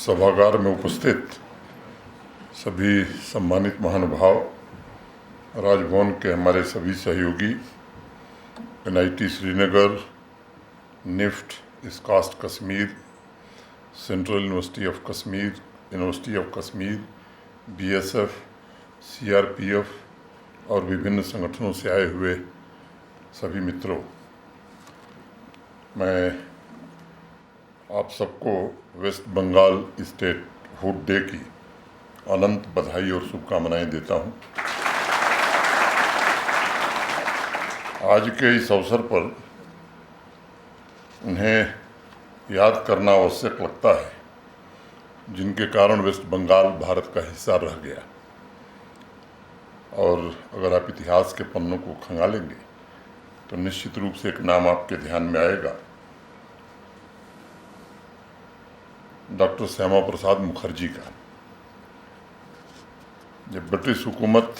सभागार में उपस्थित सभी सम्मानित महानुभाव, राजभवन के हमारे सभी सहयोगी, NIT Srinagar, NIFT, SKUAST Kashmir, Central University of Kashmir, University of Kashmir, BSF, CRPF और विभिन्न संगठनों से आए हुए सभी मित्रों, मैं आप सबको West Bengal statehood day की अनंत बधाई और शुभकामनाएं देता हूं। आज के इस अवसर पर उन्हें याद करना आवश्यक लगता है जिनके कारण वेस्ट बंगाल भारत का हिस्सा रह गया। और अगर आप इतिहास के पन्नों को खंगालेंगे तो निश्चित रूप से एक नाम आपके ध्यान में आएगा, डॉक्टर श्यामा प्रसाद मुखर्जी का। जब ब्रिटिश हुकूमत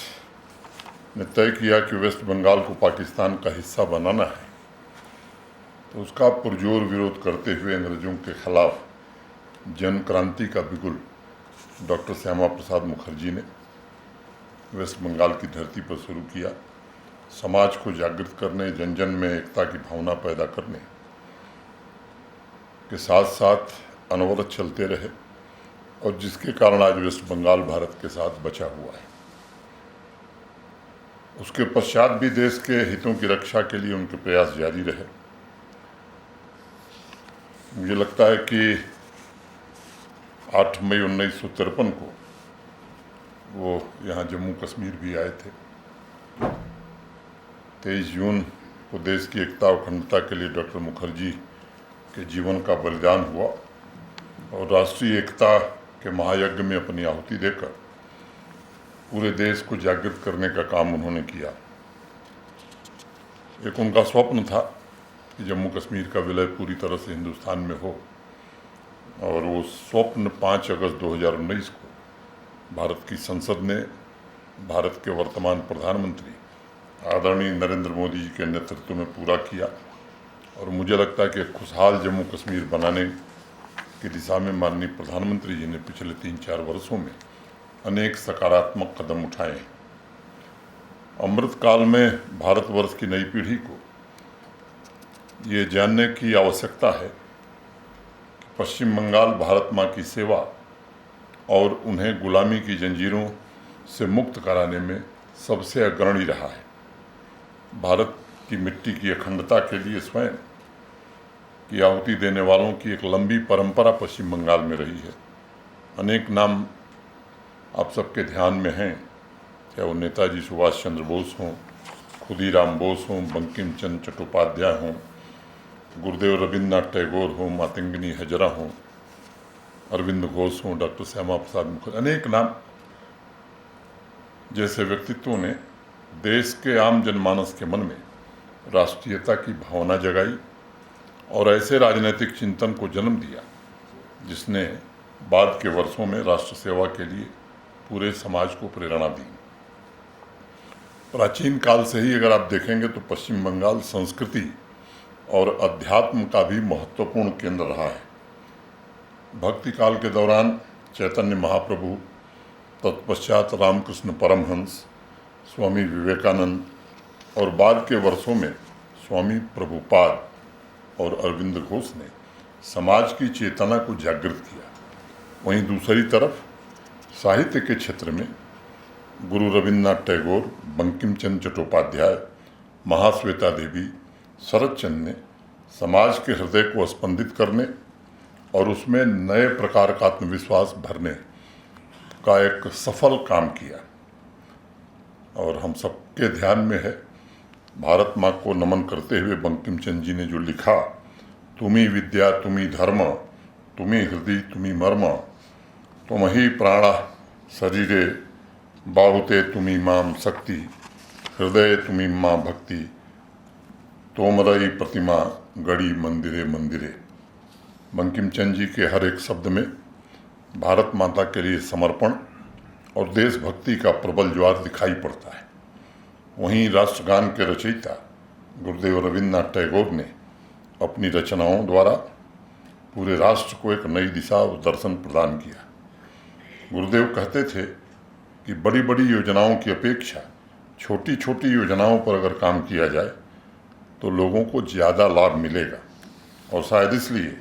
ने तय किया कि वेस्ट बंगाल को पाकिस्तान का हिस्सा बनाना है, तो उसका पुरजोर विरोध करते हुए अंग्रेजों के खिलाफ जन क्रांति का बिगुल डॉक्टर श्यामा प्रसाद मुखर्जी ने वेस्ट बंगाल की धरती पर शुरू किया। समाज को जागृत करने, जन जन में एकता की भावना पैदा करने के साथ साथ अनवरत चलते रहे और जिसके कारण आज वेस्ट बंगाल भारत के साथ बचा हुआ है। उसके पश्चात भी देश के हितों की रक्षा के लिए उनके प्रयास जारी रहे। मुझे लगता है कि 8 मई 1953 को वो यहाँ जम्मू कश्मीर भी आए थे। 23 जून को देश की एकता और अखंडता के लिए डॉक्टर मुखर्जी के जीवन का बलिदान हुआ और राष्ट्रीय एकता के महायज्ञ में अपनी आहुति देकर पूरे देश को जागृत करने का काम उन्होंने किया। एक उनका स्वप्न था कि जम्मू कश्मीर का विलय पूरी तरह से हिंदुस्तान में हो, और वो स्वप्न 5 अगस्त 2019 को भारत की संसद ने भारत के वर्तमान प्रधानमंत्री आदरणीय नरेंद्र मोदी जी के नेतृत्व में पूरा किया। और मुझे लगता है कि एक खुशहाल जम्मू कश्मीर बनाने की दिशा में माननीय प्रधानमंत्री जी ने पिछले 3-4 वर्षों में अनेक सकारात्मक कदम उठाए हैं। अमृतकाल में भारतवर्ष की नई पीढ़ी को ये जानने की आवश्यकता है कि पश्चिम बंगाल भारत माँ की सेवा और उन्हें गुलामी की जंजीरों से मुक्त कराने में सबसे अग्रणी रहा है। भारत की मिट्टी की अखंडता के लिए स्वयं की आहुति देने वालों की एक लंबी परंपरा पश्चिम बंगाल में रही है। अनेक नाम आप सबके ध्यान में हैं, चाहे वो नेताजी सुभाष चंद्र बोस हों, खुदीराम बोस हों, बंकिम चंद्र चट्टोपाध्याय हों, गुरुदेव रविन्द्रनाथ टैगोर हों, मातंगिनी हजरा हों, अरविंद घोष हों, डॉक्टर श्यामा प्रसाद मुखर्जी, अनेक नाम जैसे व्यक्तित्वों ने देश के आम जनमानस के मन में राष्ट्रीयता की भावना जगाई और ऐसे राजनीतिक चिंतन को जन्म दिया जिसने बाद के वर्षों में राष्ट्र सेवा के लिए पूरे समाज को प्रेरणा दी। प्राचीन काल से ही अगर आप देखेंगे तो पश्चिम बंगाल संस्कृति और अध्यात्म का भी महत्वपूर्ण केंद्र रहा है। भक्ति काल के दौरान चैतन्य महाप्रभु, तत्पश्चात रामकृष्ण परमहंस, स्वामी विवेकानंद और बाद के वर्षों में स्वामी प्रभुपाद और अरविंद घोष ने समाज की चेतना को जागृत किया। वहीं दूसरी तरफ साहित्य के क्षेत्र में गुरु रविन्द्रनाथ टैगोर, बंकिम चंद्र चट्टोपाध्याय, महाश्वेता देवी, शरद चंद्र ने समाज के हृदय को स्पंदित करने और उसमें नए प्रकार का आत्मविश्वास भरने का एक सफल काम किया। और हम सबके ध्यान में है, भारत माँ को नमन करते हुए बंकिम चंद्र जी ने जो लिखा, तुम्ही विद्या तुम्ही धर्म, तुम्ही हृदय तुम्ही मर्म, तुम ही प्राणा शरीरे, बाहुते तुम्ही माम शक्ति, हृदय तुम्ही माँ भक्ति, तोमरई प्रतिमा गढ़ी मंदिरे मंदिरे। बंकिम चंद्र जी के हर एक शब्द में भारत माता के लिए समर्पण और देशभक्ति का प्रबल ज्वार दिखाई पड़ता है। वहीं राष्ट्रगान के रचयिता गुरुदेव रविन्द्रनाथ टैगोर ने अपनी रचनाओं द्वारा पूरे राष्ट्र को एक नई दिशा और दर्शन प्रदान किया। गुरुदेव कहते थे कि बड़ी बड़ी योजनाओं की अपेक्षा छोटी छोटी योजनाओं पर अगर काम किया जाए तो लोगों को ज़्यादा लाभ मिलेगा। और शायद इसलिए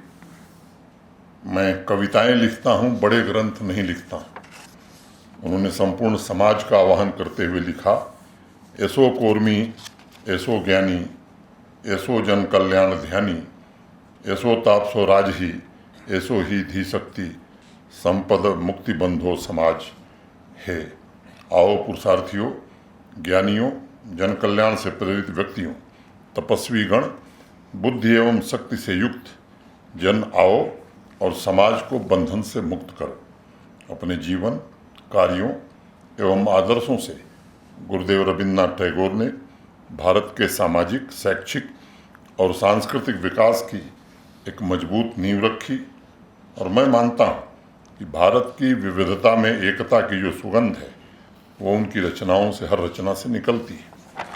मैं कविताएं लिखता हूं, बड़े ग्रंथ नहीं लिखता हूं। उन्होंने संपूर्ण समाज का आह्वान करते हुए लिखा, ऐसो कोर्मी ऐसो ज्ञानी ऐसो जन कल्याण ध्यानी ऐसो तापसो राजही ऐसो ही धी शक्ति संपद मुक्ति बंधो समाज है। आओ पुरुषार्थियों, ज्ञानियों, जन कल्याण से प्रेरित व्यक्तियों, तपस्वी गण, बुद्धि एवं शक्ति से युक्त जन आओ और समाज को बंधन से मुक्त करो। अपने जीवन, कार्यों एवं आदर्शों से गुरुदेव रविन्द्रनाथ टैगोर ने भारत के सामाजिक, शैक्षिक और सांस्कृतिक विकास की एक मजबूत नींव रखी। और मैं मानता हूँ कि भारत की विविधता में एकता की जो सुगंध है वो उनकी रचनाओं से, हर रचना से निकलती है।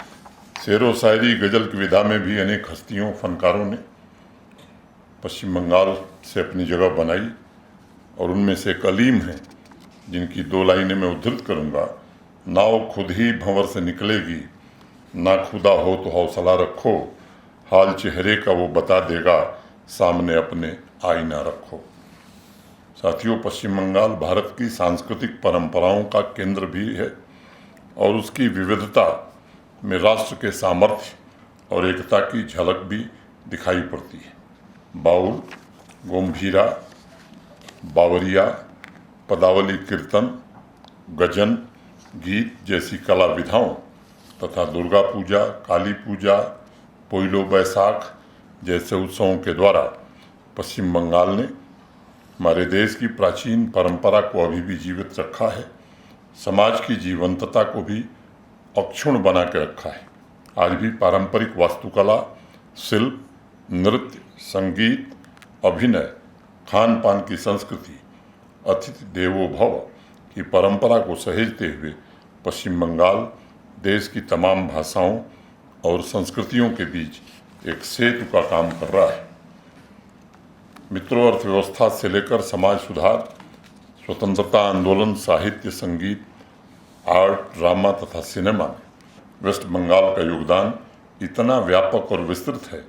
शेरो शायरी, गज़ल की विधा में भी अनेक हस्तियों, फनकारों ने पश्चिम बंगाल से अपनी जगह बनाई और उनमें से एक अलीम है जिनकी 2 लाइनें मैं उद्धृत करूँगा। नाव खुद ही भंवर से निकलेगी, ना खुदा हो तो हौसला रखो, हाल चेहरे का वो बता देगा, सामने अपने आईना रखो। साथियों, पश्चिम बंगाल भारत की सांस्कृतिक परंपराओं का केंद्र भी है और उसकी विविधता में राष्ट्र के सामर्थ्य और एकता की झलक भी दिखाई पड़ती है। बाउल, गोम्भीरा, बावरिया, पदावली, कीर्तन, गजन, गीत जैसी कला विधाओं तथा दुर्गा पूजा, काली पूजा, पोइलो बैसाख जैसे उत्सवों के द्वारा पश्चिम बंगाल ने हमारे देश की प्राचीन परंपरा को अभी भी जीवित रखा है, समाज की जीवंतता को भी अक्षुण्ण बना के रखा है। आज भी पारंपरिक वास्तुकला, शिल्प, नृत्य, संगीत, अभिनय, खान पान की संस्कृति, अतिथि देवो भव की परंपरा को सहेजते हुए पश्चिम बंगाल देश की तमाम भाषाओं और संस्कृतियों के बीच एक सेतु का काम कर रहा है। मित्रों, अर्थव्यवस्था से लेकर समाज सुधार, स्वतंत्रता आंदोलन, साहित्य, संगीत, आर्ट, ड्रामा तथा सिनेमा में वेस्ट बंगाल का योगदान इतना व्यापक और विस्तृत है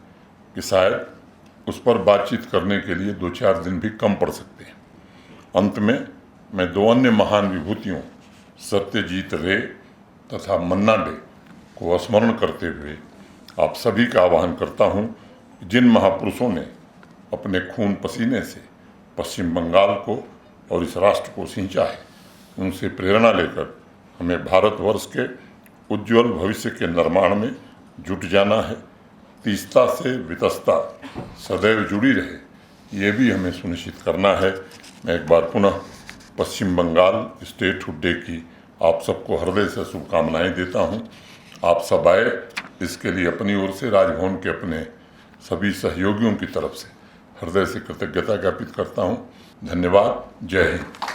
कि शायद उस पर बातचीत करने के लिए 2-4 दिन भी कम पड़ सकते हैं। अंत में मैं 2 अन्य महान विभूतियों सत्यजीत रे तथा मन्ना डे को स्मरण करते हुए आप सभी का आह्वान करता हूं कि जिन महापुरुषों ने अपने खून पसीने से पश्चिम बंगाल को और इस राष्ट्र को सींचा है, उनसे प्रेरणा लेकर हमें भारतवर्ष के उज्ज्वल भविष्य के निर्माण में जुट जाना है। तीस्ता से वितस्ता सदैव जुड़ी रहे, ये भी हमें सुनिश्चित करना है। मैं एक बार पुनः पश्चिम बंगाल स्टेटहुड डे की आप सबको हृदय से शुभकामनाएं देता हूं। आप सब आए, इसके लिए अपनी ओर से राजभवन के अपने सभी सहयोगियों की तरफ से हृदय से कृतज्ञता ज्ञापित करता हूं। धन्यवाद। जय हिंद।